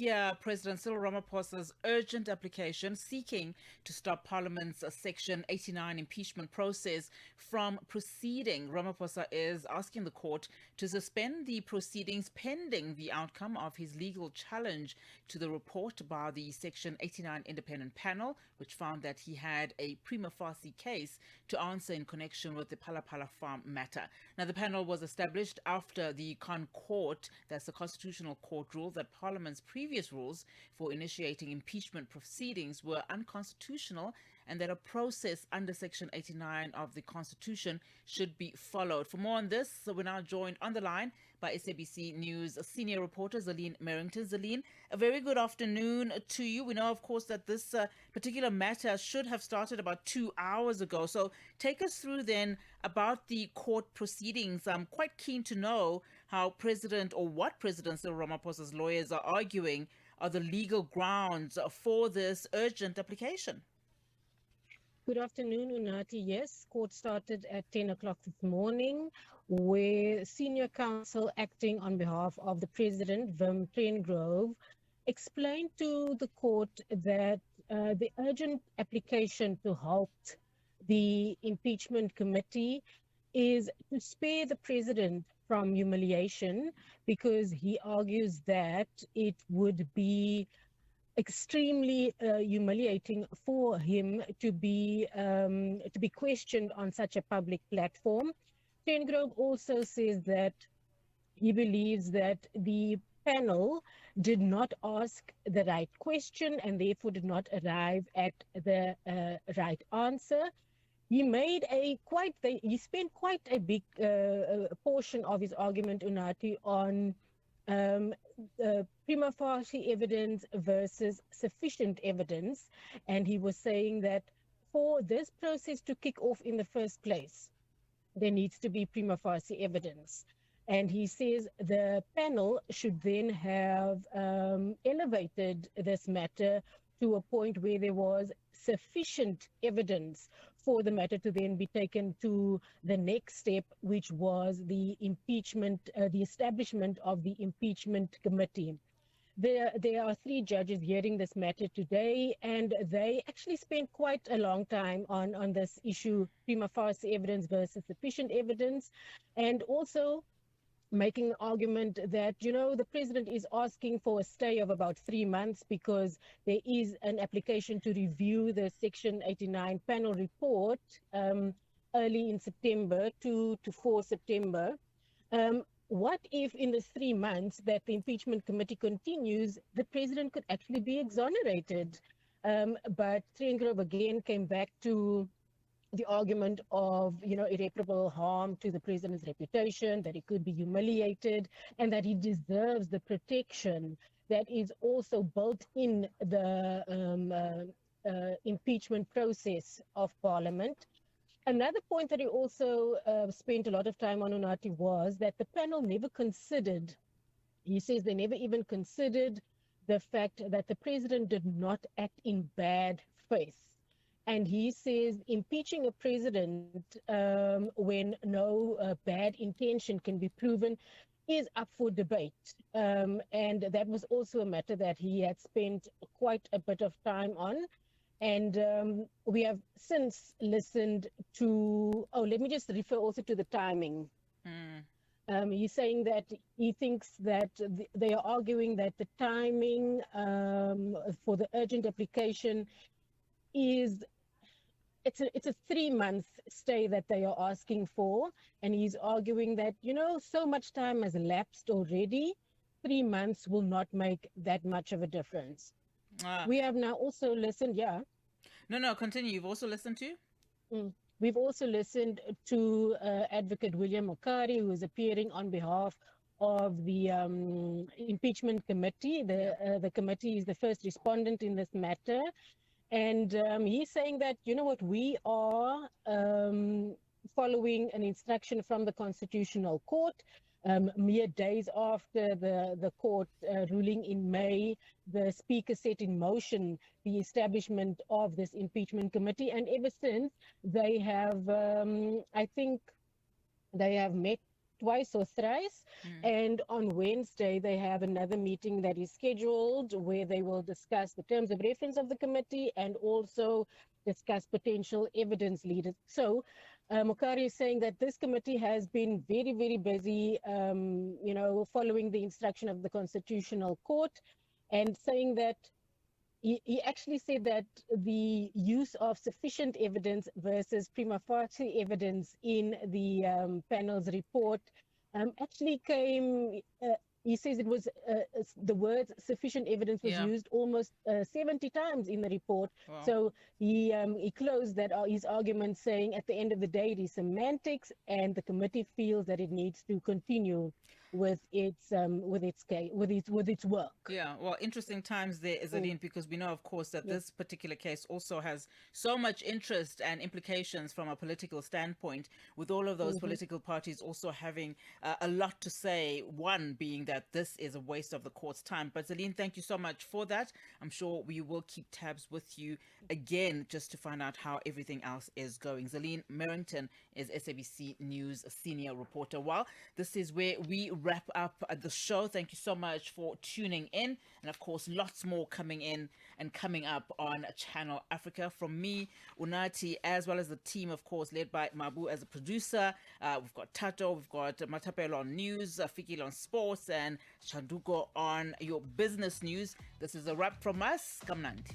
hear President Cyril Ramaphosa's urgent application seeking to stop Parliament's Section 89 impeachment process from proceeding. Ramaphosa is asking the court to suspend the proceedings pending the outcome of his legal challenge to the report by the Section 89 independent panel, which found that he had a prima facie case to answer in connection with the Phala Phala farm matter. Now, the panel was established after the Court, that's the Constitutional Court, ruled that Parliament's previous rules for initiating impeachment proceedings were unconstitutional and that a process under Section 89 of the Constitution should be followed. For more on this, we're now joined on the line by SABC News senior reporter Zalene Merrington. Zalene, a very good afternoon to you. We know, of course, that this particular matter should have started about 2 hours ago. So take us through then about the court proceedings. I'm quite keen to know how what President Cyril Ramaphosa's lawyers are arguing are the legal grounds for this urgent application. Good afternoon, Unathi. Yes, court started at 10 o'clock this morning, where senior counsel acting on behalf of the president, Wim Trengove, explained to the court that the urgent application to halt the impeachment committee is to spare the president from humiliation, because he argues that it would be extremely humiliating for him to be questioned on such a public platform. Trengove also says that he believes that the panel did not ask the right question and therefore did not arrive at the right answer. He made he spent quite a big portion of his argument, Unathi, on prima facie evidence versus sufficient evidence. And he was saying that for this process to kick off in the first place, there needs to be prima facie evidence. And he says the panel should then have elevated this matter to a point where there was sufficient evidence for the matter to then be taken to the next step, which was the impeachment, the establishment of the impeachment committee. There are 3 judges hearing this matter today, and they actually spent quite a long time on this issue, prima facie evidence versus sufficient evidence, and also making an argument that, the president is asking for a stay of about 3 months because there is an application to review the Section 89 panel report early in September, 2 to 4 September. What if in the 3 months that the impeachment committee continues, the president could actually be exonerated? But Trengove again came back to the argument of, irreparable harm to the president's reputation, that he could be humiliated, and that he deserves the protection that is also built in the impeachment process of Parliament. Another point that he also spent a lot of time on, Unathi, was that the panel never considered, he says they never even considered the fact that the president did not act in bad faith. And he says impeaching a president when no bad intention can be proven is up for debate. And that was also a matter that he had spent quite a bit of time on. And we have since listened to, let me just refer also to the timing. He's saying that he thinks that they are arguing that the timing for the urgent application is, it's a 3-month stay that they are asking for. And he's arguing that, so much time has elapsed already. 3 months will not make that much of a difference. We have now also listened, No, continue. You've also listened to? We've also listened to Advocate William Okari, who is appearing on behalf of the impeachment committee. The committee is the first respondent in this matter. And he's saying that, we are following an instruction from the Constitutional Court. Mere days after the court ruling in May, the Speaker set in motion the establishment of this impeachment committee. And ever since, they have, I think, they have met twice or thrice. And on Wednesday, they have another meeting that is scheduled where they will discuss the terms of reference of the committee and also discuss potential evidence leaders. So Mokari is saying that this committee has been very, very busy, following the instruction of the Constitutional Court, and saying that he actually said that the use of sufficient evidence versus prima facie evidence in the panel's report actually came, he says it was the words sufficient evidence was used almost 70 times in the report. Wow. So he closed that his argument saying at the end of the day it is semantics, and the committee feels that it needs to continue with its work. Yeah, well, interesting times there, Zalene, because we know, of course, that this particular case also has so much interest and implications from a political standpoint, with all of those political parties also having a lot to say, one being that this is a waste of the court's time. But Zalene, thank you so much for that. I'm sure we will keep tabs with you again just to find out how everything else is going. Zalene Merrington is SABC News senior reporter. Well, this is where we wrap up the show. Thank you so much for tuning in, and of course lots more coming in and coming up on Channel Africa from me, Unathi, as well as the team, of course, led by Mabu as a producer. We've got Tato, we've got Matapelo on news, Fikile on sports, and Chanduko on your business news. This is a wrap from us. Kamnandi.